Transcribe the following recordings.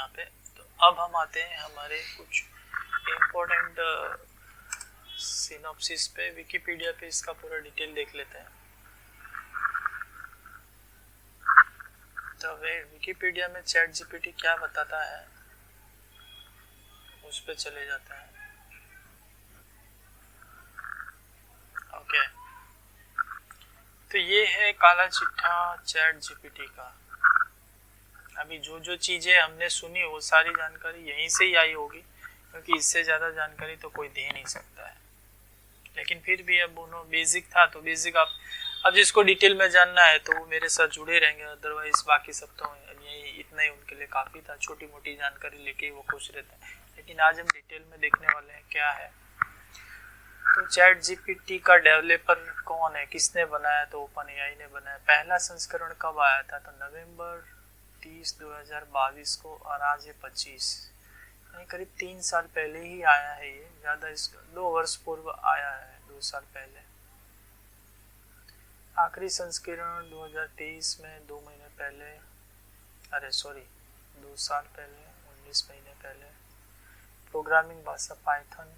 यहाँ पे। तो अब हम आते हैं हमारे कुछ इम्पोर्टेंट सिनॉप्सिस पे। विकिपीडिया पे इसका पूरा डिटेल देख लेते हैं। तो वे विकिपीडिया में चैट जीपीटी क्या बताता है उस पे चले जाते हैं। ओके, तो ये है काला चिट्ठा चैट जीपीटी का। अभी जो जो चीजें हमने सुनी वो सारी जानकारी यहीं से ही आई होगी, क्योंकि इससे ज्यादा जानकारी तो कोई दे नहीं सकता है। लेकिन फिर भी अब उन्होंने बेसिक था तो बेसिक आप अब जिसको डिटेल में जानना है तो वो मेरे साथ जुड़े रहेंगे, अदरवाइज बाकी सब तो यही इतना ही उनके लिए काफी था। छोटी मोटी जानकारी लेके वो खुश रहते हैं। लेकिन आज हम डिटेल में देखने वाले हैं क्या है। तो चैट जीपीटी का डेवलपर कौन है, किसने बनाया? तो ओपन एआई ने बनाया। पहला संस्करण कब आया था? तो नवंबर 30 2022 को, और आज ये 25 यानी करीब 3 साल पहले ही आया है। ये ज्यादा इसका 2 वर्ष पूर्व आया है, 2 साल पहले। आखिरी संस्करण 2023 में 2 महीने पहले, अरे सॉरी 2 साल पहले, 19 महीने पहले। प्रोग्रामिंग भाषा पाइथन।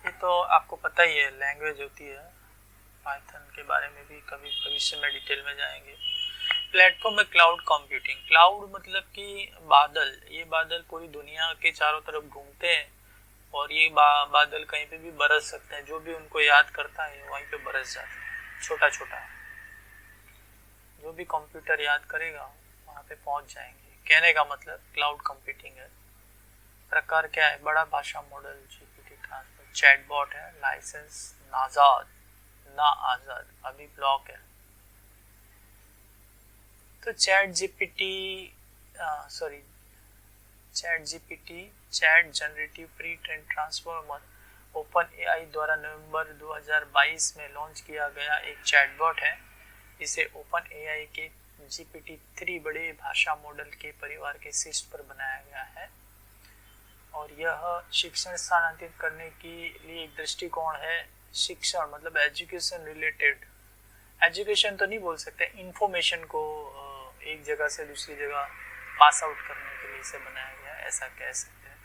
ये तो आपको पता ही है लैंग्वेज होती है। पाइथन के बारे में भी कभी भविष्य में डिटेल में जाएंगे। प्लेटफॉर्म है क्लाउड कंप्यूटिंग। क्लाउड मतलब कि बादल। ये बादल पूरी दुनिया के चारों तरफ घूमते हैं और ये बादल कहीं पे भी बरस सकते हैं। जो भी उनको याद करता है वहीं पे बरस जाता है, छोटा छोटा। जो भी कंप्यूटर याद करेगा वहां पे पहुंच जाएंगे। कहने का मतलब क्लाउड कंप्यूटिंग है। प्रकार क्या है? बड़ा भाषा मॉडल, जीपीटी ट्रांसफर, चैटबॉट है, लाइसेंस नाजाद ना आजाद, अभी ब्लॉक है। तो chat GPT chat generative pre train transformer open AI द्वारा नवंबर 2022 में लॉन्च किया गया एक चैटबॉट है। इसे ओपन एआई के GPT-3 बड़े भाषा मॉडल के परिवार के शीर्ष पर बनाया गया है और यह शिक्षण स्थानांतरित करने के लिए एक दृष्टिकोण है। शिक्षण मतलब एजुकेशन रिलेटेड, एजुकेशन तो नहीं बोल सकते, इंफॉर्मेशन को एक जगह से दूसरी जगह पास आउट करने के लिए इसे बनाया गया, ऐसा कह सकते हैं।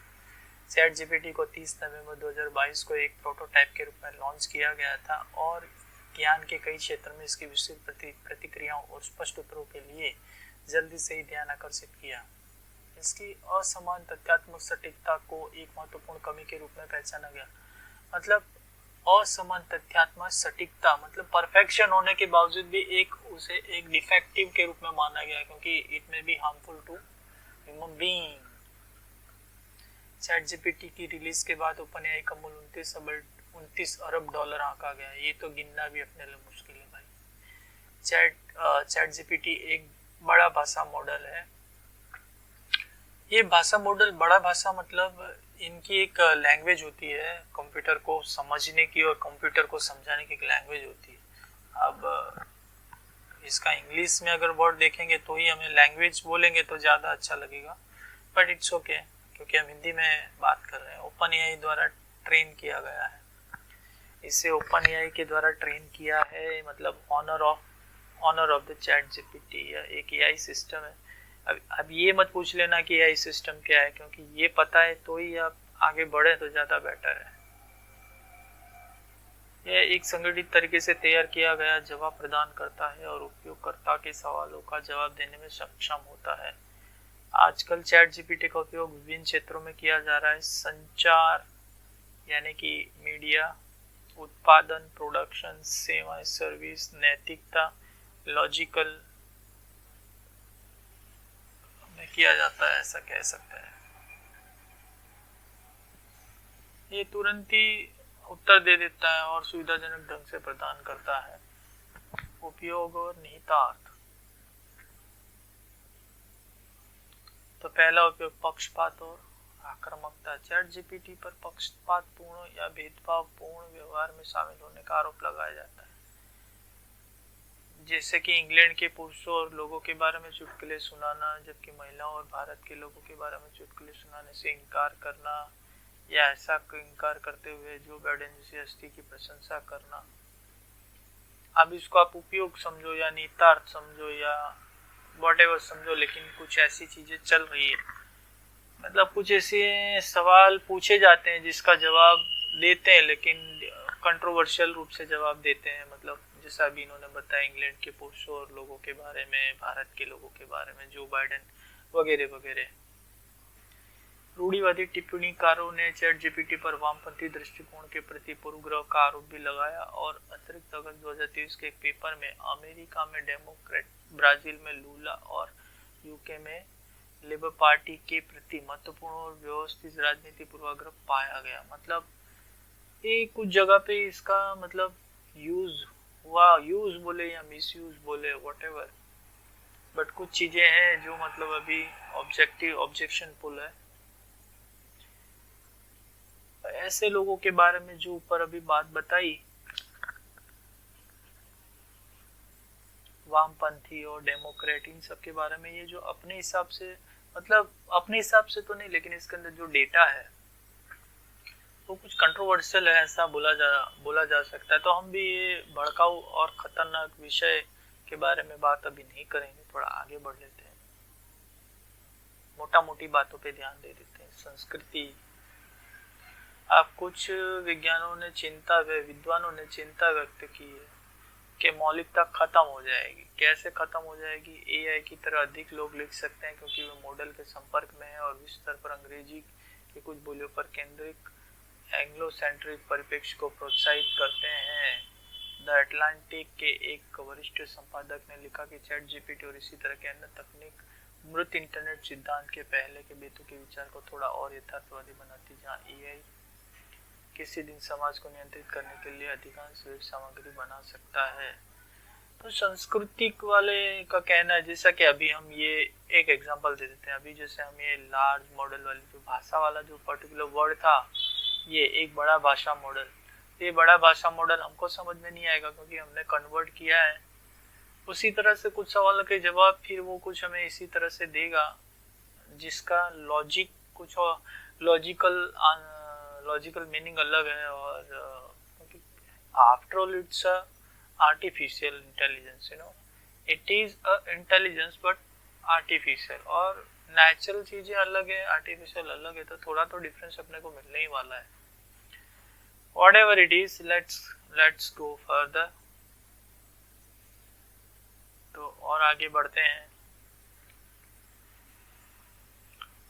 चैट जीपीटी को 30 नवंबर 2022 को एक प्रोटोटाइप के रूप में लॉन्च किया गया था और ज्ञान के कई क्षेत्र में इसकी विस्तृत प्रतिक्रियाओं और स्पष्ट उत्तरों के लिए जल्दी से ही ध्यान आकर्षित किया। इसकी असमान तथ्यात्मक सटीकता को एक महत्वपूर्ण कमी के रूप में पहचाना गया। मतलब असमान तथ्यात्मक सटीकता मतलब परफेक्शन होने के बावजूद भी उसे एक डिफेक्टिव के रूप में माना गया, क्योंकि it may be harmful to human being. ChatGPT की रिलीज के बाद ओपन एआई का मूल्य 29 अरब डॉलर आंका गया। ये तो गिनना भी अपने लिए मुश्किल है भाई। चैट जीपीटी एक बड़ा भाषा मॉडल है। ये भाषा मॉडल, बड़ा भाषा मतलब इनकी एक लैंग्वेज होती है कंप्यूटर को समझने की और कंप्यूटर को समझाने की एक लैंग्वेज होती है। अब इसका इंग्लिश में अगर वर्ड देखेंगे तो ही हमें लैंग्वेज बोलेंगे तो ज़्यादा अच्छा लगेगा, बट इट्स ओके क्योंकि हम हिंदी में बात कर रहे हैं। ओपन एआई द्वारा ट्रेन किया गया है। इसे ओपन एआई के द्वारा ट्रेन किया है, मतलब owner of the ChatGPT या एक एआई सिस्टम है। अब ये मत पूछ लेना कि एआई सिस्टम क्या है, क्योंकि ये पता है तो ही आप आगे बढ़े तो ज़्यादा बेटर है। यह एक संगठित तरीके से तैयार किया गया जवाब प्रदान करता है और उपयोगकर्ता के सवालों का जवाब देने में सक्षम होता है। आजकल चैट जीपीटी का उपयोग विभिन्न क्षेत्रों में किया जा रहा है। संचार यानी कि मीडिया, उत्पादन, प्रोडक्शन, सेवा, सर्विस, नैतिकता, लॉजिकल में किया जाता है, ऐसा कह सकते हैं। ये तुरंत ही उत्तर दे देता है और सुविधाजनक ढंग से प्रदान करता है। उपयोग और निहितार्थ। तो पहला उपयोग पक्षपात और आक्रामकता। चैट जीपीटी पर पक्षपातपूर्ण या भेदभावपूर्ण व्यवहार में शामिल होने का आरोप लगाया जाता है, जैसे कि इंग्लैंड के पुरुषों और लोगों के बारे में चुटकुले सुनाना, जबकि महिलाओं और भारत के लोगों के बारे में चुटकुले सुनाने से इनकार करना, या ऐसा इनकार करते हुए जो बाइडेन जैसी हस्ती की प्रशंसा करना। अब इसको आप उपयोग समझो या निहितार्थ समझो या व्हाटएवर समझो, लेकिन कुछ ऐसी चीजें चल रही है, मतलब कुछ ऐसे सवाल पूछे जाते हैं जिसका जवाब देते हैं लेकिन कंट्रोवर्शियल रूप से जवाब देते हैं। मतलब जैसा अभी इन्होंने बताया इंग्लैंड के पुरजोर लोगों के बारे में, भारत के लोगों के बारे में, जो बाइडेन वगैरह वगैरह। रूढ़िवादी टिप्पणीकारों ने चैट जीपीटी पर वामपंथी दृष्टिकोण के प्रति पूर्वग्रह का आरोप भी लगाया और अतिरिक्त अगस्त 2023 के एक पेपर में अमेरिका में डेमोक्रेट, ब्राजील में लूला और यूके में लेबर पार्टी के प्रति महत्वपूर्ण और व्यवस्थित राजनीति पूर्वाग्रह पाया गया। मतलब ये कुछ जगह पे इसका मतलब यूज हुआ, यूज बोले या मिसयूज बोले व्हाटएवर, बट कुछ चीजें हैं जो मतलब अभी ऑब्जेक्शन पुल है। ऐसे लोगों के बारे में जो ऊपर अभी बात बताई, वामपंथी और डेमोक्रेट, इन सब के बारे में ये जो अपने हिसाब से, मतलब अपने हिसाब से तो नहीं लेकिन इसके अंदर जो डेटा है वो कुछ कंट्रोवर्शियल है, ऐसा बोला जा सकता है। तो हम भी ये भड़काऊ और खतरनाक विषय के बारे में बात अभी नहीं करेंगे, थोड़ा आगे बढ़ लेते हैं, मोटा मोटी बातों पे ध्यान दे देते हैं। संस्कृति, अब कुछ विद्वानों ने चिंता व्यक्त की है कि मौलिकता खत्म हो जाएगी। कैसे खत्म हो जाएगी? एआई की तरह अधिक लोग लिख सकते हैं क्योंकि वे मॉडल के संपर्क में है और विश्व स्तर पर अंग्रेजी के कुछ बोलियों पर केंद्रित एंग्लो-सेंट्रिक परिप्रेक्ष्य को प्रोत्साहित करते हैं। द अटलांटिक के एक वरिष्ठ संपादक ने लिखा कि चैट जीपीटी और इसी तरह के अन्य तकनीक मृत इंटरनेट सिद्धांत के पहले के बेतुके विचार को थोड़ा और यथार्थवादी बनाती, जहां एआई किसी दिन समाज को नियंत्रित करने के लिए अधिकांश वेब सामग्री बना सकता है। तो सांस्कृतिक वाले का कहना है, जैसा कि अभी हम ये एक एग्जांपल दे देते हैं। अभी जैसे हम ये लार्ज मॉडल वाली जो भाषा वाला जो पर्टिकुलर वर्ड था, ये एक बड़ा भाषा मॉडल, ये बड़ा भाषा मॉडल हमको समझ में नहीं आएगा क्योंकि हमने कन्वर्ट किया है। उसी तरह से कुछ सवालों के जवाब फिर वो कुछ हमें इसी तरह से देगा जिसका लॉजिक कुछ लॉजिकल मीनिंग अलग है। और after all it's a artificial intelligence, you know, it is a intelligence but artificial, और नेचुरल चीजें अलग है, आर्टिफिशियल अलग है, तो थोड़ा तो डिफरेंस अपने को मिलने ही वाला है। Whatever it is, let's go further. तो और आगे बढ़ते हैं।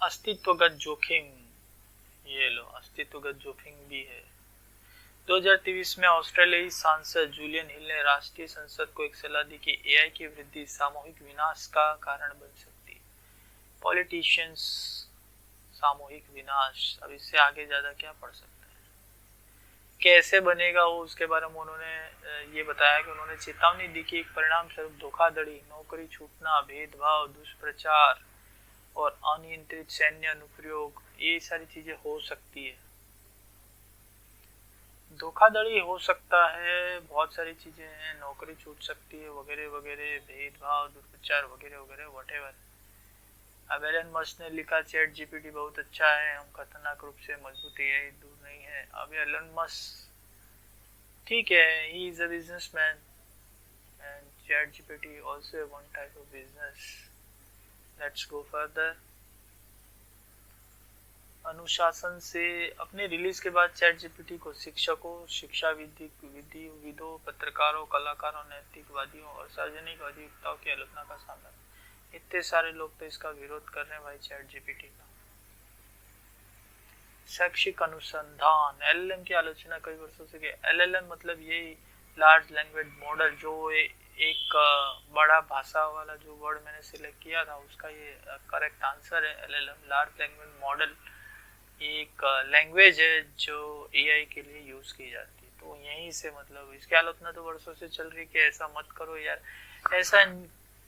अस्तित्वगत जोखिम, ये लो अस्तित्वगत जोखिम भी है। 2023 में ऑस्ट्रेलियाई सांसद जूलियन हिल ने राष्ट्रीय संसद को एक सलाह दी कि एआई की वृद्धि सामूहिक विनाश का कारण बन सकती है। पॉलिटिशियंस, सामूहिक विनाश, अब इससे आगे ज्यादा क्या पढ़ सकते हैं? कैसे बनेगा वो, उसके बारे में उन्होंने ये बताया कि उन्होंने चेतावनी दी कि एक परिणाम स्वरूप धोखाधड़ी, नौकरी छूटना, भेदभाव, दुष्प्रचार और अनियंत्रित सैन्य अनुप्रयोग, ये सारी चीजें हो सकती है। धोखाधड़ी हो सकता है, बहुत सारी चीजें हैं, नौकरी छूट सकती है वगैरह वगैरह, भेदभाव, दुष्प्रचार वगैरह वगैरह व्हाटएवर। अब एलन मस्क ने लिखा चैट जीपीटी बहुत अच्छा है, हम खतरनाक रूप से मजबूत एआई दूर नहीं है। अब एलन मस्क ठीक है, he is a businessman and chat GPT also one type of business. Let's go further. अनुशासन से, अपने रिलीज के बाद चैट जीपीटी को शिक्षकों, शिक्षाविदों, पत्रकारों, कलाकारों, नैतिकवादियों और सार्वजनिक अधिवक्ताओं की आलोचना का सामना। इतने सारे लोग तो इसका विरोध कर रहे हैं भाई चैट जीपीटी का। शैक्षिक अनुसंधान, एलएलएम की आलोचना कई वर्षों से की। एलएलएम मतलब यही लार्ज लैंग्वेज मॉडल, जो एक बड़ा भाषा वाला जो वर्ड मैंने सिलेक्ट किया था उसका ये करेक्ट आंसर है। एलएलएम लार्ज लैंग्वेज मॉडल एक लैंग्वेज है जो एआई के लिए यूज की जाती है। तो यहीं से मतलब इसकी आलोचना तो वर्षों से चल रही कि ऐसा मत करो यार, ऐसा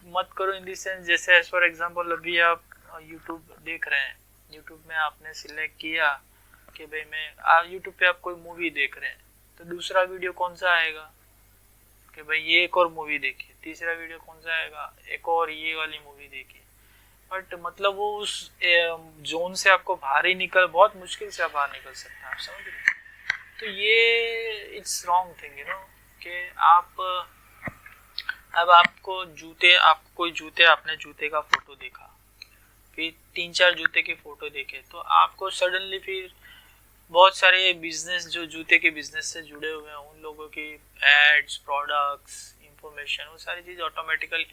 मत करो इन दी सेंस, जैसे एज फॉर एग्जांपल अभी आप यूट्यूब देख रहे हैं, यूट्यूब में आपने सिलेक्ट किया कि भाई मैं यूट्यूब पे आप कोई मूवी देख रहे हैं, तो दूसरा वीडियो कौन सा आएगा कि भाई ये एक और मूवी देखिए, तीसरा वीडियो कौन सा आएगा, एक और ये वाली मूवी देखिए। बट मतलब वो उस जोन से आपको बाहर ही बहुत मुश्किल से आप बाहर निकल सकते हैं, आप समझ रहे? तो ये it's wrong thing, you know, कि आप अब आपको कोई जूते, आपने जूते का फोटो देखा, फिर 3-4 जूते के फोटो देखे, तो आपको सडनली फिर बहुत सारे बिजनेस जो जूते के बिजनेस से जुड़े हुए हैं उन लोगों की एड्स, प्रोडक्ट्स, इंफॉर्मेशन, वो सारी चीज automatically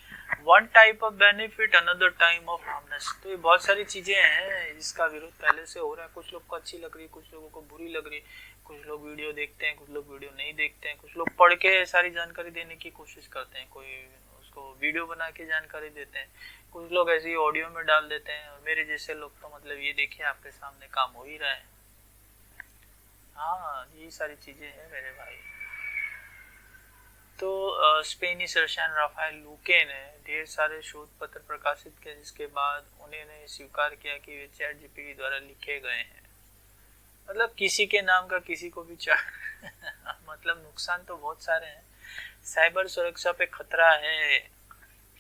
one type of benefit another time of harmness. तो ये बहुत सारी चीजें हैं जिसका विरोध पहले से हो रहा है। कुछ लोग को अच्छी लग रही है, कुछ लोगों को बुरी लग रही है, कुछ लोग वीडियो देखते हैं, कुछ लोग वीडियो नहीं देखते हैं, कुछ लोग पढ़ के सारी जानकारी देने की कोशिश करते हैं, कोई उसको वीडियो बना के जानकारी देते हैं, कुछ लोग ऐसे ही ऑडियो में डाल देते हैं, और मेरे जैसे लोग तो मतलब ये देखिए आपके सामने काम हो ही रहा है। हाँ, यही सारी चीजें हैं मेरे भाई। तो स्पेनिश रशियन राफेल लुके ने ढेर सारे शोध पत्र प्रकाशित किए, जिसके बाद उन्होंने स्वीकार किया कि वे चैट जीपीटी द्वारा लिखे गए हैं। मतलब किसी के नाम का किसी को भी मतलब नुकसान तो बहुत सारे हैं। साइबर सुरक्षा पे खतरा है,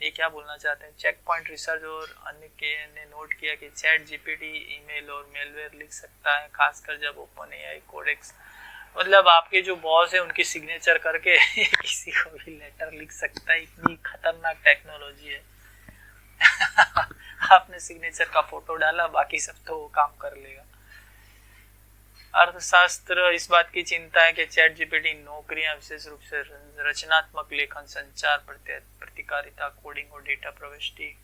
ये क्या बोलना चाहते हैं। चेक पॉइंट रिसर्च और अन्य के ने नोट किया कि चैट जीपीटी ईमेल और मेलवेयर लिख सकता है, खासकर जब ओपन एआई कोडेक्स, मतलब आपके जो बॉस है उनकी सिग्नेचर करके किसी को भी लेटर लिख सकता है। इतनी खतरनाक टेक्नोलॉजी है। आपने सिग्नेचर का फोटो डाला, बाकी सब तो वो काम कर लेगा। अर्थशास्त्र इस बात की चिंता है कि चैट जीपीटी नौकरियां, विशेष रूप से रचनात्मक लेखन, संचार, प्रतिकारिता, कोडिंग और डेटा प्रविष्टि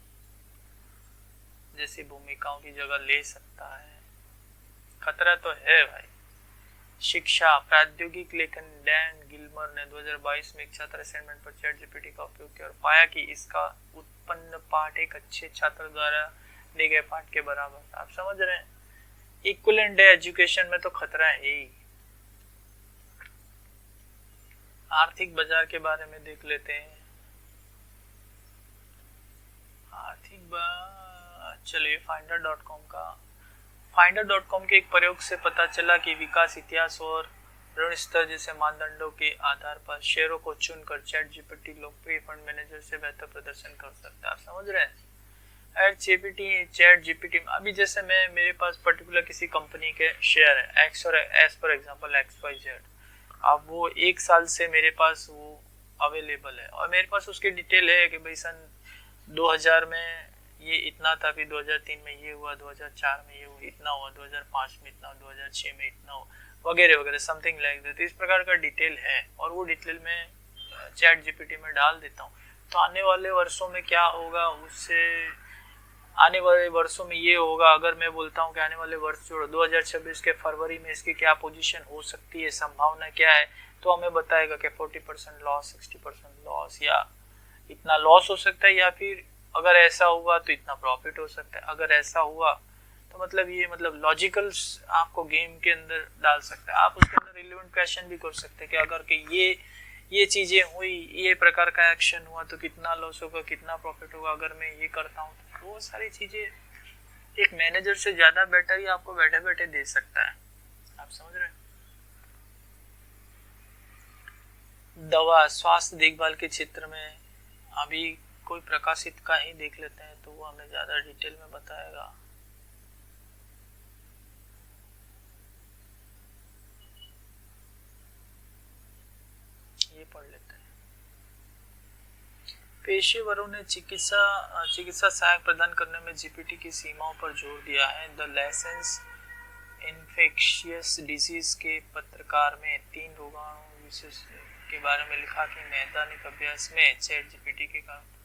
जैसी भूमिकाओं की जगह ले सकता है। खतरा तो है भाई। शिक्षा प्राद्योगिक लेखन डैन गिलमर ने 2022 में एक छात्र असाइनमेंट पर चैट जीपीटी का उपयोग किया और पाया कि इसका उत्पन्न पाठ एक अच्छे छात्र द्वारा दिए गए पाठ के बराबर। आप समझ रहे हैं, इक्विवेलेंट है। एजुकेशन में तो खतरा है ही। आर्थिक बाजार के बारे में देख लेते हैं। आर्थिक चलिए फाइंडर.com के एक प्रयोग से पता चला कि विकास इतिहास और ऋण स्तर जैसे मानदंडों के आधार पर शेयरों को चुनकर चैट जीपीटी लोकप्रिय फंड मैनेजर से बेहतर प्रदर्शन कर सकता है। आप समझ रहे हैं। चैट जीपीटी अभी जैसे मेरे पास पर्टिकुलर किसी कंपनी के शेयर है एक्स और एस, फॉर एग्जांपल XYZ, अब वो 1 साल से मेरे पास वो अवेलेबल है और मेरे पास उसकी डिटेल है कि भाई सन 2000 में ये इतना था, फिर 2003 में ये हुआ, 2004 में ये हुआ, इतना हुआ, 2005 में इतना, 2006 में इतना हुआ, वगैरह वगैरह, समथिंग लाइक दैट। इस प्रकार का डिटेल है और वो डिटेल में चैट जीपीटी में डाल देता हूँ। तो आने वाले वर्षों में क्या होगा, उससे आने वाले वर्षों में ये होगा, अगर मैं बोलता हूँ कि आने वाले वर्ष जो 2026 के फरवरी में इसकी क्या पोजीशन हो सकती है, संभावना क्या है, तो हमें बताएगा कि 40% लॉस, 60% लॉस, या इतना लॉस हो सकता है, या फिर अगर ऐसा हुआ तो इतना प्रॉफिट हो सकता है। अगर ऐसा हुआ तो मतलब ये लॉजिकल आपको गेम के अंदर डाल सकता है। आप उसके अंदर रिलेवेंट क्वेश्चन भी कर सकते हैं कि अगर कि ये चीजें हुई, ये प्रकार का एक्शन हुआ तो कितना लॉस होगा, कितना प्रॉफिट होगा, अगर मैं ये करता हूँ तो वो सारी चीजें एक मैनेजर से ज्यादा बेटर ही आपको बैठे बैठे दे सकता है। आप समझ रहे हैं। दवा स्वास्थ्य देखभाल के क्षेत्र में अभी कोई प्रकाशित का ही देख लेते हैं तो वो हमें ज्यादा डिटेल में बताएगा। ये पढ़ लेते हैं। पेशेवरों ने चिकित्सा सहायक प्रदान करने में जीपीटी की सीमाओं पर जोर दिया है। द लाइसेंस इन्फेक्शियस डिजीज के पत्रकार में 3 रोगाणु विशेष के बारे में लिखा कि नैदानिक अभ्यास में चैट जीपीटी के कारण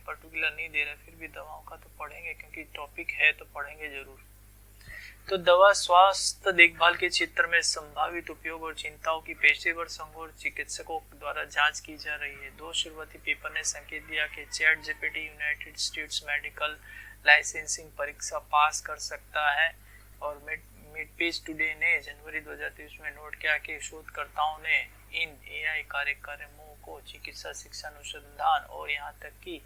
पर्टिकुलर नहीं दे रहा, फिर भी दवाओं का तो पढ़ेंगे क्योंकि टॉपिक है तो पढ़ेंगे जरूर। तो दवा स्वास्थ्य देखभाल के क्षेत्र में संभावित उपयोग और चिंताओं की पेशेवर संघों और चिकित्सकों द्वारा जांच की जा रही है। 2 शुरुआती पेपर ने संकेत दिया कि chat GPT United states medical licensing परीक्षा पास कर सकता है और मिडपेज टुडे ने जनवरी 2023 में नोट किया कि शोधकर्ताओं ने इन एआई कार्यक्रमों को चिकित्सा शिक्षा अनुसंधान और यहाँ तक कि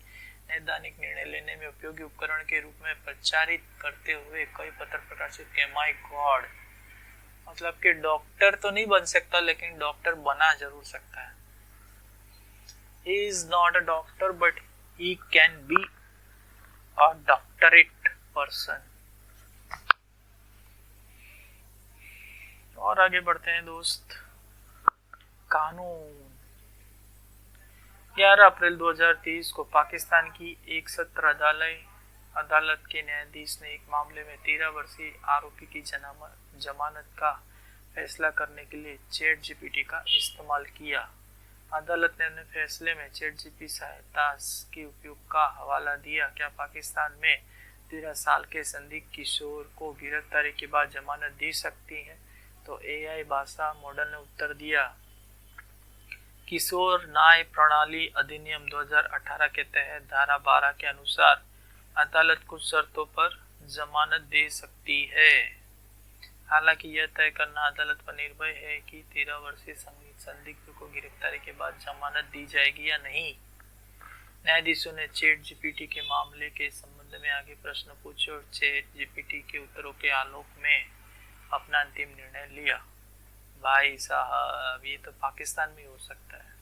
नैदानिक निर्णय लेने में उपयोगी उपकरण के रूप में प्रचारित करते हुए कई पत्र प्रकाशित किए। माय गॉड, मतलब कि डॉक्टर तो नहीं बन सकता लेकिन डॉक्टर बना जरूर सकता है। He is not a doctor but he can be a doctorate person. और आगे बढ़ते हैं दोस्त। कानून 11 अप्रैल 2023 को पाकिस्तान की एक सत्र अदालत के न्यायाधीश ने एक मामले में 13 वर्षीय आरोपी की जमानत का फैसला करने के लिए चैट जीपीटी का इस्तेमाल किया। अदालत ने अपने फैसले में चैट जीपीटी सहायता के उपयोग का हवाला दिया। क्या पाकिस्तान में 13 साल के संदिग्ध किशोर को गिरफ्तारी के बाद जमानत दी सकती है? तो एआई भाषा मॉडल ने उत्तर दिया, किशोर न्याय प्रणाली अधिनियम 2018 के तहत धारा 12 के अनुसार अदालत कुछ शर्तों पर जमानत दे सकती है। हालांकि यह तय करना अदालत पर निर्भर है कि 13 वर्षीय संदिग्ध को गिरफ्तारी के बाद जमानत दी जाएगी या नहीं। न्यायाधीशों ने चैट जीपीटी के मामले के संबंध में आगे प्रश्न पूछे और चैट जीपीटी के उत्तरों के आलोक में अपना अंतिम निर्णय लिया। भाई साहब, ये तो पाकिस्तान में हो सकता है।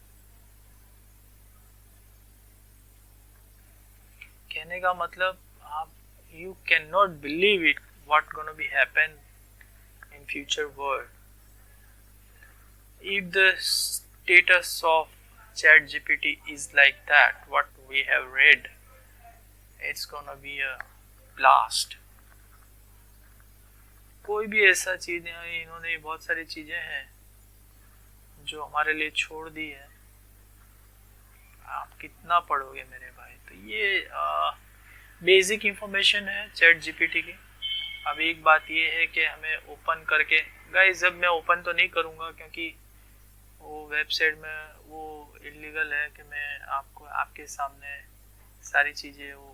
कहने का मतलब आप you can not believe it what gonna be happen in future world. If the status of ChatGPT is like that what we have read, it's gonna be a blast. कोई भी ऐसा चीज नहीं, इन्होंने बहुत सारी चीजें हैं जो हमारे लिए छोड़ दी है। आप कितना पढ़ोगे मेरे भाई। तो ये बेसिक इंफॉर्मेशन है चैट जीपीटी की। अब एक बात ये है कि हमें ओपन करके, गाइस जब मैं ओपन तो नहीं करूँगा क्योंकि वो वेबसाइट में वो इलीगल है कि मैं आपको आपके सामने सारी चीज़ें वो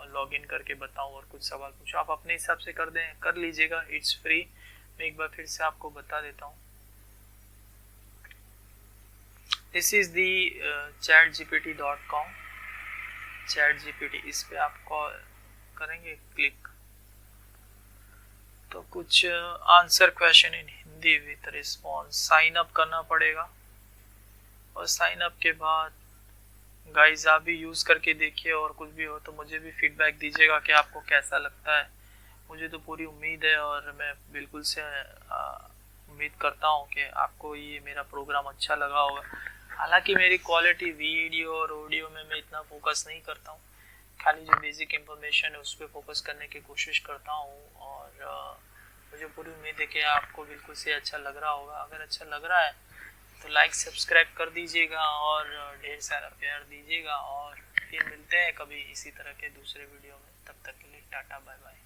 लॉगिन करके बताऊं और कुछ सवाल पूछूं। आप अपने हिसाब से कर लीजिएगा, इट्स फ्री। मैं एक बार फिर से आपको बता देता हूँ। This is the chatgpt.com। Chat GPT, इस पे आप कॉल करेंगे क्लिक तो कुछ answer question in Hindi with response, sign up करना पड़ेगा। और साइन अप के बाद गाइस आप भी यूज़ करके देखिए और कुछ भी हो तो मुझे भी फीडबैक दीजिएगा कि आपको कैसा लगता है। मुझे तो पूरी उम्मीद है और मैं बिल्कुल से उम्मीद करता हूँ कि आपको ये मेरा प्रोग्राम अच्छा लगा होगा। हालांकि मेरी क्वालिटी वीडियो और ऑडियो में मैं इतना फोकस नहीं करता हूँ, खाली जो बेसिक इंफॉर्मेशन है उस पर फोकस करने की कोशिश करता हूँ। और मुझे पूरी उम्मीद है कि आपको बिल्कुल से अच्छा लग रहा होगा। अगर अच्छा लग रहा है तो लाइक सब्सक्राइब कर दीजिएगा और ढेर सारा प्यार दीजिएगा। और फिर मिलते हैं कभी इसी तरह के दूसरे वीडियो में। तब तक के लिए टाटा बाय बाय।